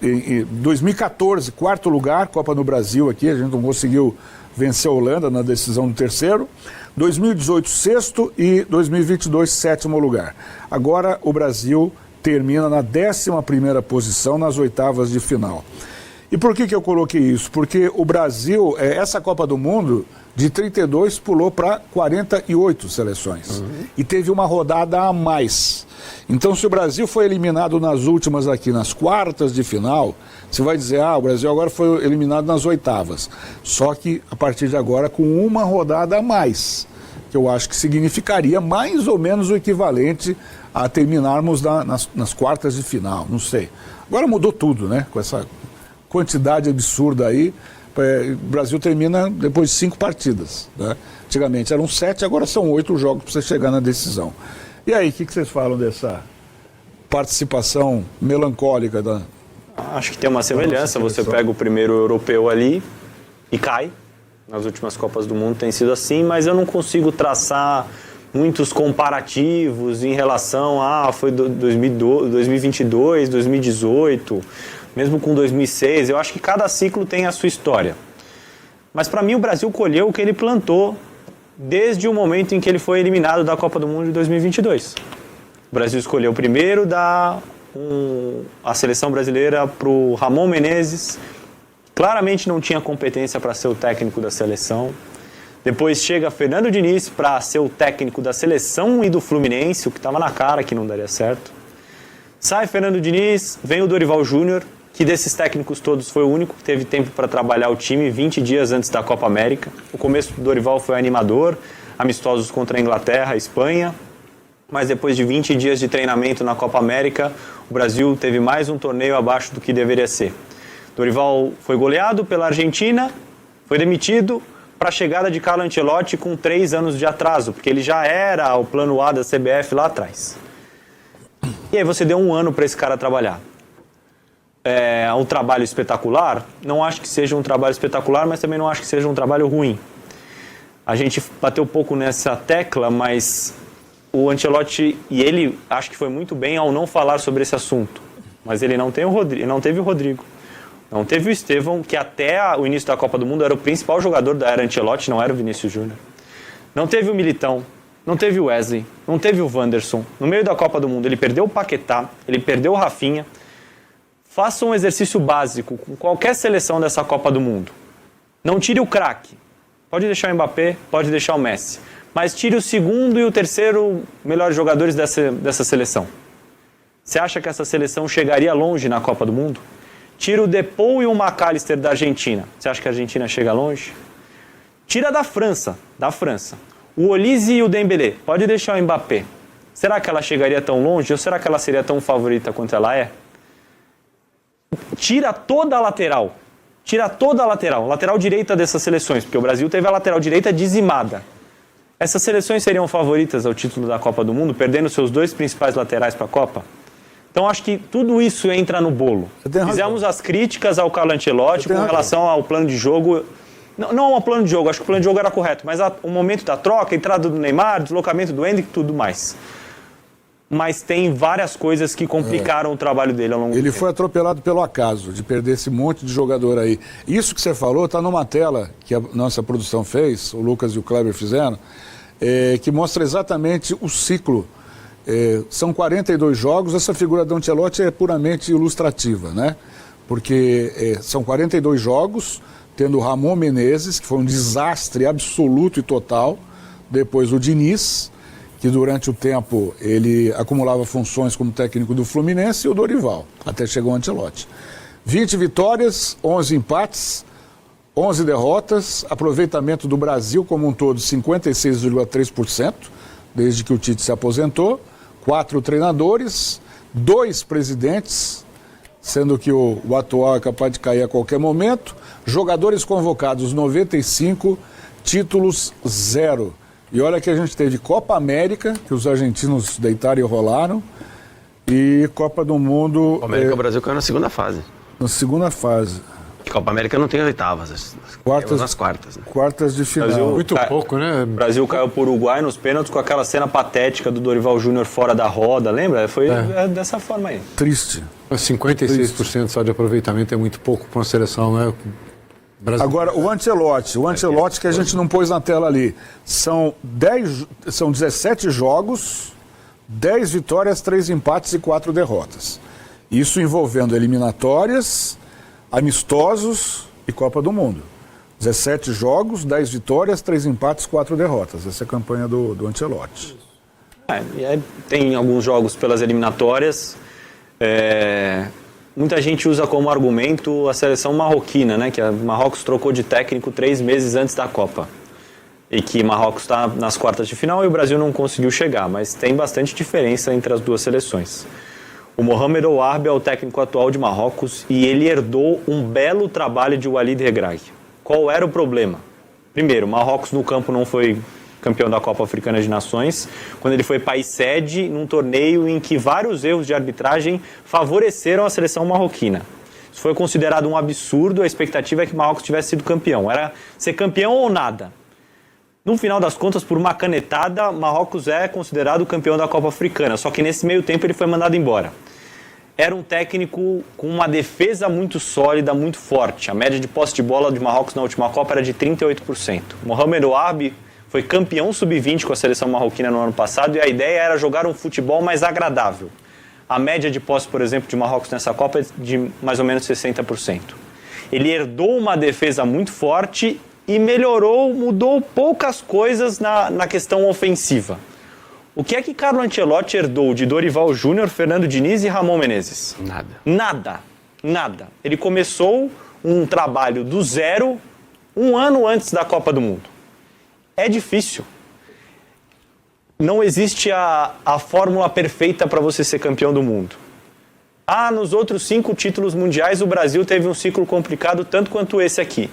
em 2014, quarto lugar, Copa no Brasil aqui, a gente não conseguiu vencer a Holanda na decisão do terceiro. 2018, sexto e 2022, sétimo lugar. Agora o Brasil termina na 11ª posição nas oitavas de final. E por que eu coloquei isso? Porque o Brasil, essa Copa do Mundo, de 32 pulou para 48 seleções. E teve uma rodada a mais. Então, se o Brasil foi eliminado nas últimas aqui, nas quartas de final, você vai dizer, o Brasil agora foi eliminado nas oitavas. Só que, a partir de agora, com uma rodada a mais, que eu acho que significaria mais ou menos o equivalente a terminarmos nas quartas de final, não sei. Agora mudou tudo, né? Com essa quantidade absurda aí, o Brasil termina depois de 5 partidas. Né? Antigamente eram 7, agora são 8 jogos para você chegar na decisão. E aí, o que vocês falam dessa participação melancólica da... Acho que tem uma semelhança, você pega o primeiro europeu ali e cai. Nas últimas Copas do Mundo tem sido assim, mas eu não consigo traçar muitos comparativos em relação foi 2022, 2018... mesmo com 2006, eu acho que cada ciclo tem a sua história. Mas para mim o Brasil colheu o que ele plantou desde o momento em que ele foi eliminado da Copa do Mundo de 2022. O Brasil escolheu primeiro a seleção brasileira para o Ramon Menezes, claramente não tinha competência para ser o técnico da seleção. Depois chega Fernando Diniz para ser o técnico da seleção e do Fluminense, o que estava na cara que não daria certo. Sai Fernando Diniz, vem o Dorival Júnior, que desses técnicos todos foi o único que teve tempo para trabalhar o time 20 dias antes da Copa América. O começo do Dorival foi animador, amistosos contra a Inglaterra, a Espanha, mas depois de 20 dias de treinamento na Copa América, o Brasil teve mais um torneio abaixo do que deveria ser. Dorival foi goleado pela Argentina, foi demitido para a chegada de Carlo Ancelotti com 3 anos de atraso, porque ele já era o plano A da CBF lá atrás. E aí você deu 1 ano para esse cara trabalhar. É um trabalho espetacular? Não acho que seja um trabalho espetacular, mas também não acho que seja um trabalho ruim. A gente bateu um pouco nessa tecla, mas o Ancelotti, e ele acho que foi muito bem ao não falar sobre esse assunto, mas ele não teve o Rodrigo. Não teve o Estevão, que até o início da Copa do Mundo era o principal jogador da era Ancelotti, não era o Vinícius Júnior. Não teve o Militão, não teve o Wesley, não teve o Wanderson. No meio da Copa do Mundo ele perdeu o Paquetá, ele perdeu o Rafinha. Faça um exercício básico com qualquer seleção dessa Copa do Mundo. Não tire o craque. Pode deixar o Mbappé, pode deixar o Messi. Mas tire o segundo e o terceiro melhores jogadores dessa seleção. Você acha que essa seleção chegaria longe na Copa do Mundo? Tira o Depou e o McAllister da Argentina. Você acha que a Argentina chega longe? Tira da França. O Olise e o Dembélé. Pode deixar o Mbappé. Será que ela chegaria tão longe ou será que ela seria tão favorita quanto ela é? Tira toda a lateral. Lateral direita dessas seleções, porque o Brasil teve a lateral direita dizimada. Essas seleções seriam favoritas ao título da Copa do Mundo, perdendo seus 2 principais laterais para a Copa? Então, acho que tudo isso entra no bolo. Fizemos as críticas ao Carlo Ancelotti com relação ao plano de jogo. Não ao plano de jogo, acho que o plano de jogo era correto, mas o momento da troca, a entrada do Neymar, deslocamento do Endrick e tudo mais. Mas tem várias coisas que complicaram o trabalho dele ao longo do tempo. Ele foi atropelado pelo acaso, de perder esse monte de jogador aí. Isso que você falou está numa tela que a nossa produção fez, o Lucas e o Kleber fizeram, que mostra exatamente o ciclo. São 42 jogos, essa figura do Ancelotti é puramente ilustrativa, né? Porque são 42 jogos, tendo o Ramon Menezes, que foi um desastre absoluto e total, depois o Diniz, que durante o tempo ele acumulava funções como técnico do Fluminense, e o Dorival, até chegou o Ancelotti. 20 vitórias, 11 empates, 11 derrotas, aproveitamento do Brasil como um todo 56,3%, desde que o Tite se aposentou, 4 treinadores, 2 presidentes, sendo que o atual é capaz de cair a qualquer momento, jogadores convocados 95, títulos 0. E olha que a gente teve Copa América, que os argentinos deitaram e rolaram, e Copa do Mundo... Copa América, o Brasil caiu na segunda fase. Na segunda fase. Copa América não tem oitavas, nas quartas. Né? Quartas de final. Brasil, muito pouco, né? O Brasil caiu para o Uruguai nos pênaltis com aquela cena patética do Dorival Júnior fora da roda, lembra? Foi dessa forma aí. Triste. 56% só de aproveitamento é muito pouco para uma seleção, né? Brasil. Agora, o Ancelotti que a gente não pôs na tela ali, são 17 jogos, 10 vitórias, 3 empates e 4 derrotas. Isso envolvendo eliminatórias, amistosos e Copa do Mundo. 17 jogos, 10 vitórias, 3 empates, 4 derrotas. Essa é a campanha do Ancelotti. Tem alguns jogos pelas eliminatórias. Muita gente usa como argumento a seleção marroquina, né? Que a Marrocos trocou de técnico 3 meses antes da Copa. E que Marrocos está nas quartas de final e o Brasil não conseguiu chegar. Mas tem bastante diferença entre as duas seleções. O Mohamed Ouarbi é o técnico atual de Marrocos e ele herdou um belo trabalho de Walid Regragui. Qual era o problema? Primeiro, Marrocos no campo não foi campeão da Copa Africana de Nações, quando ele foi país sede num torneio em que vários erros de arbitragem favoreceram a seleção marroquina. Isso foi considerado um absurdo, a expectativa é que Marrocos tivesse sido campeão. Era ser campeão ou nada. No final das contas, por uma canetada, Marrocos é considerado campeão da Copa Africana, só que nesse meio tempo ele foi mandado embora. Era um técnico com uma defesa muito sólida, muito forte. A média de posse de bola de Marrocos na última Copa era de 38%. Mohamed Ouarbi foi campeão sub-20 com a seleção marroquina no ano passado e a ideia era jogar um futebol mais agradável. A média de posse, por exemplo, de Marrocos nessa Copa é de mais ou menos 60%. Ele herdou uma defesa muito forte e mudou poucas coisas na questão ofensiva. O que é que Carlo Ancelotti herdou de Dorival Júnior, Fernando Diniz e Ramon Menezes? Nada. Ele começou um trabalho do zero 1 ano antes da Copa do Mundo. É difícil. Não existe a fórmula perfeita para você ser campeão do mundo. nos outros 5 títulos mundiais o Brasil teve um ciclo complicado tanto quanto esse aqui.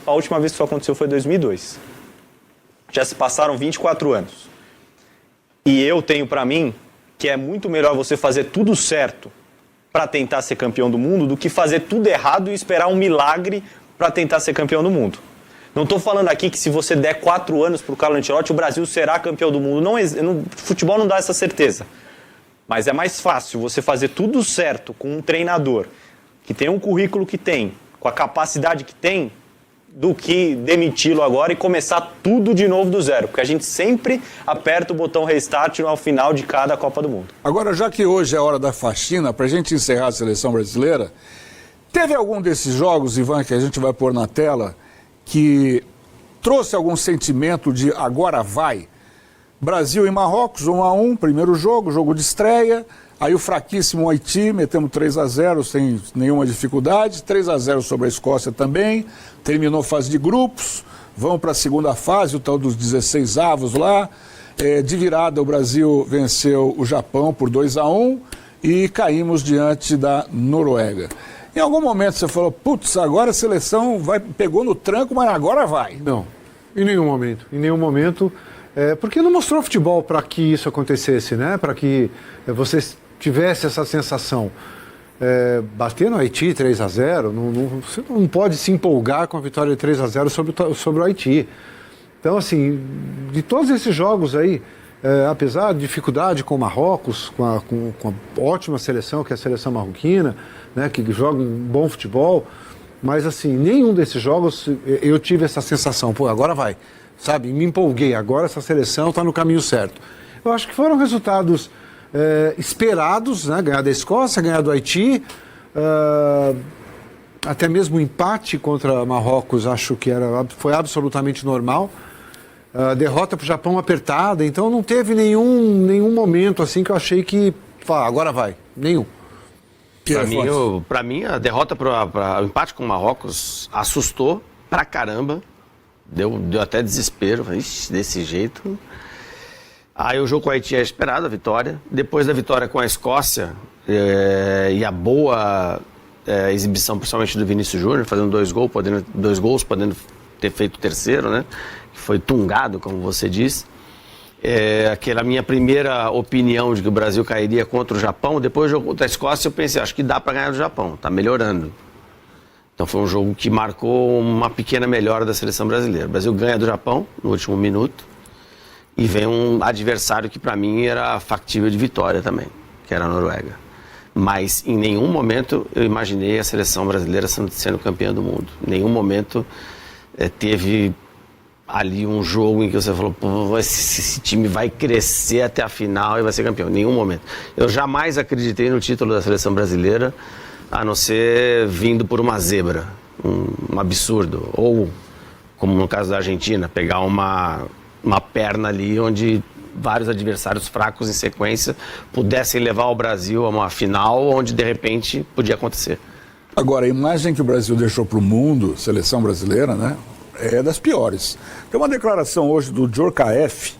A última vez que isso aconteceu foi em 2002. Já se passaram 24 anos. E eu tenho para mim que é muito melhor você fazer tudo certo para tentar ser campeão do mundo do que fazer tudo errado e esperar um milagre para tentar ser campeão do mundo. Não estou falando aqui que se você der 4 anos para o Carlo Ancelotti, o Brasil será campeão do mundo. Futebol não dá essa certeza. Mas é mais fácil você fazer tudo certo com um treinador que tem um currículo que tem, com a capacidade que tem, do que demiti-lo agora e começar tudo de novo do zero. Porque a gente sempre aperta o botão restart ao final de cada Copa do Mundo. Agora, já que hoje é a hora da faxina, para a gente encerrar a seleção brasileira, teve algum desses jogos, Ivan, que a gente vai pôr na tela, que trouxe algum sentimento de agora vai? Brasil e Marrocos, 1-1, primeiro jogo de estreia. Aí o fraquíssimo Haiti, metemos 3-0 sem nenhuma dificuldade. 3-0 sobre a Escócia também. Terminou a fase de grupos. Vamos para a segunda fase, o tal dos 16 avos lá. De virada, o Brasil venceu o Japão por 2-1 e caímos diante da Noruega. Em algum momento você falou, putz, agora a seleção pegou no tranco, mas agora vai. Não, em nenhum momento. Em nenhum momento. Porque não mostrou futebol para que isso acontecesse, né? Para que você tivesse essa sensação. Bater no Haiti 3-0, você não pode se empolgar com a vitória de 3-0 sobre o Haiti. Então, assim, de todos esses jogos aí, apesar de dificuldade com o Marrocos, com a ótima seleção, que é a seleção marroquina, né, que joga um bom futebol, mas, assim, nenhum desses jogos eu tive essa sensação, pô, agora vai. Sabe, me empolguei, agora essa seleção está no caminho certo. Eu acho que foram resultados esperados, né? Ganhar da Escócia, ganhar do Haiti, até mesmo o empate contra Marrocos, acho que foi absolutamente normal. Derrota para o Japão apertada, então não teve nenhum momento assim que eu achei que agora vai, nenhum. Para mim, a derrota o empate com o Marrocos assustou pra caramba. Deu até desespero, falei, desse jeito. Aí o jogo com o Haiti é esperado, a vitória. Depois da vitória com a Escócia e a boa exibição, principalmente do Vinícius Júnior, fazendo 2 gols, podendo ter feito o terceiro, né? Que foi tungado, como você disse. Aquela minha primeira opinião de que o Brasil cairia contra o Japão. Depois do jogo contra a Escócia, eu pensei, acho que dá para ganhar do Japão, tá melhorando. Então foi um jogo que marcou uma pequena melhora da seleção brasileira. O Brasil ganha do Japão no último minuto e vem um adversário que para mim era factível de vitória também, que era a Noruega. Mas em nenhum momento eu imaginei a seleção brasileira sendo campeã do mundo. Em nenhum momento teve ali um jogo em que você falou, pô, esse time vai crescer até a final e vai ser campeão. Em nenhum momento. Eu jamais acreditei no título da seleção brasileira, a não ser vindo por uma zebra, um absurdo. Ou, como no caso da Argentina, pegar uma perna ali onde vários adversários fracos em sequência pudessem levar o Brasil a uma final onde, de repente, podia acontecer. Agora, a imagem que o Brasil deixou para o mundo, seleção brasileira, né, é das piores. Tem uma declaração hoje do Djorkaeff,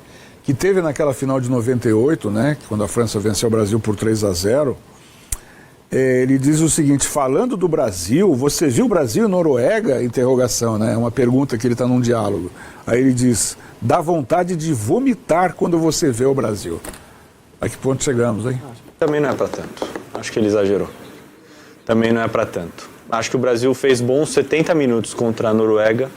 que teve naquela final de 98, né, quando a França venceu o Brasil por 3-0, ele diz o seguinte, falando do Brasil, você viu o Brasil e Noruega? Interrogação, né? É uma pergunta que ele está num diálogo. Aí ele diz, dá vontade de vomitar quando você vê o Brasil. A que ponto chegamos, hein? Também não é para tanto. Acho que ele exagerou. Também não é para tanto. Acho que o Brasil fez bons 70 minutos contra a Noruega.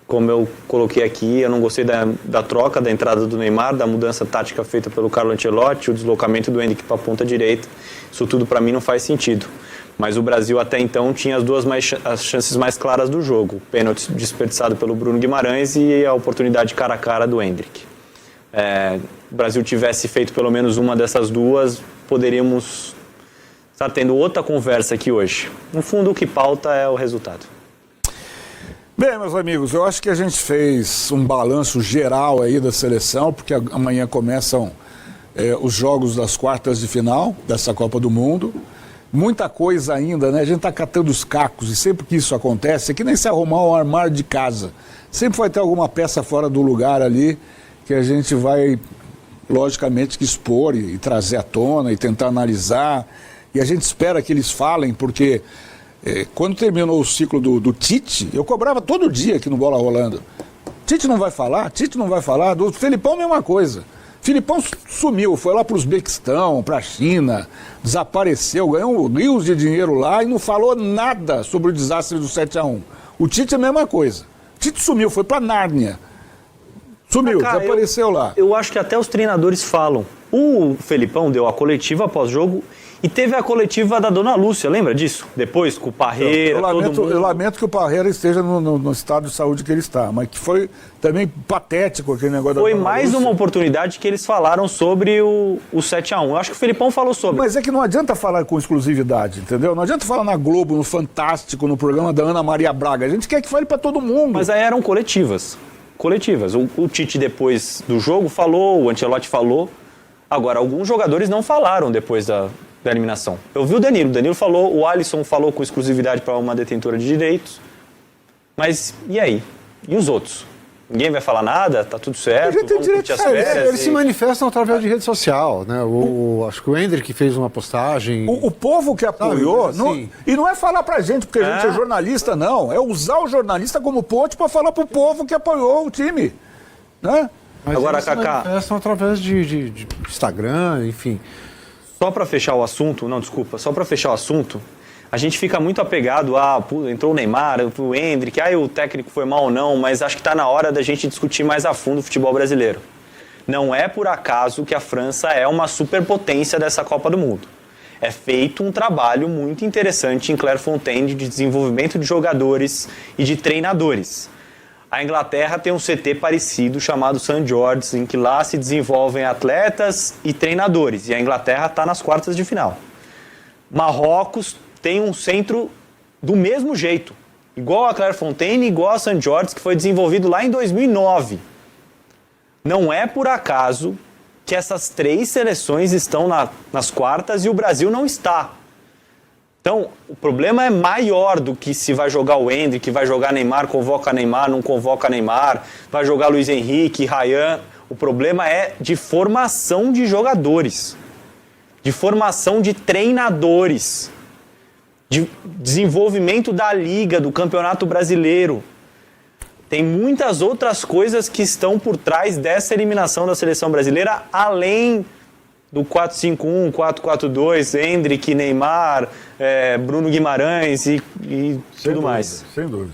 Como eu coloquei aqui, eu não gostei da troca, da entrada do Neymar, da mudança tática feita pelo Carlo Ancelotti, o deslocamento do Endrick para a ponta direita. Isso tudo para mim não faz sentido. Mas o Brasil até então tinha as chances mais claras do jogo. O pênalti desperdiçado pelo Bruno Guimarães e a oportunidade cara a cara do Endrick. O Brasil tivesse feito pelo menos uma dessas duas, poderíamos estar tendo outra conversa aqui hoje. No fundo, o que pauta é o resultado. Bem, meus amigos, eu acho que a gente fez um balanço geral aí da seleção, porque amanhã começam os jogos das quartas de final dessa Copa do Mundo. Muita coisa ainda, né? A gente está catando os cacos e sempre que isso acontece, é que nem se arrumar um armário de casa. Sempre vai ter alguma peça fora do lugar ali que a gente vai logicamente, que expor e trazer à tona e tentar analisar. E a gente espera que eles falem, porque quando terminou o ciclo do Tite, eu cobrava todo dia aqui no Bola Rolando. Tite não vai falar, Tite não vai falar. Do Felipão, mesma coisa. Felipão sumiu, foi lá para o Uzbequistão, para a China, desapareceu, ganhou rios de dinheiro lá e não falou nada sobre o desastre do 7-1. O Tite é a mesma coisa. Tite sumiu, foi para Nárnia. Sumiu, desapareceu lá. Eu acho que até os treinadores falam. O Felipão deu a coletiva após-jogo e teve a coletiva da Dona Lúcia, lembra disso? Depois, com o Parreira, eu lamento que o Parreira esteja no estado de saúde que ele está, mas que foi também patético aquele negócio da Dona Lúcia. Foi mais uma oportunidade que eles falaram sobre o 7-1. Eu acho que o Felipão falou sobre. Mas é que não adianta falar com exclusividade, entendeu? Não adianta falar na Globo, no Fantástico, no programa da Ana Maria Braga. A gente quer que fale para todo mundo. Mas aí eram coletivas. O Tite, depois do jogo, falou, o Ancelotti falou. Agora, alguns jogadores não falaram depois da eliminação. Eu vi o Danilo falou, o Alisson falou com exclusividade para uma detentora de direitos. Mas e aí? E os outros? Ninguém vai falar nada? Tá tudo certo? Ele tem direito a eles se manifestam através de rede social, né? Acho que o Hendrick fez uma postagem. O povo que apoiou, assim. E não é falar pra gente, porque a gente é jornalista, não. É usar o jornalista como ponte para falar pro povo que apoiou o time, né? Mas agora, eles se Kaká, manifestam através de Instagram, enfim. Só para fechar o assunto, a gente fica muito apegado entrou o Neymar, o Hendrick, o técnico foi mal ou não, mas acho que está na hora da gente discutir mais a fundo o futebol brasileiro. Não é por acaso que a França é uma superpotência dessa Copa do Mundo. É feito um trabalho muito interessante em Clairefontaine de desenvolvimento de jogadores e de treinadores. A Inglaterra tem um CT parecido chamado St. George's, em que lá se desenvolvem atletas e treinadores. E a Inglaterra está nas quartas de final. Marrocos tem um centro do mesmo jeito. Igual a Clairefontaine, igual a St. George's, que foi desenvolvido lá em 2009. Não é por acaso que essas 3 seleções estão nas quartas e o Brasil não está. Então, o problema é maior do que se vai jogar o Hendrick, vai jogar Neymar, convoca Neymar, não convoca Neymar, vai jogar Luiz Henrique, Ryan. O problema é de formação de jogadores, de formação de treinadores, de desenvolvimento da Liga, do Campeonato Brasileiro. Tem muitas outras coisas que estão por trás dessa eliminação da seleção brasileira, além do 4-5-1, 4-4-2, Hendrick, Neymar, Bruno Guimarães e tudo mais. Sem dúvida.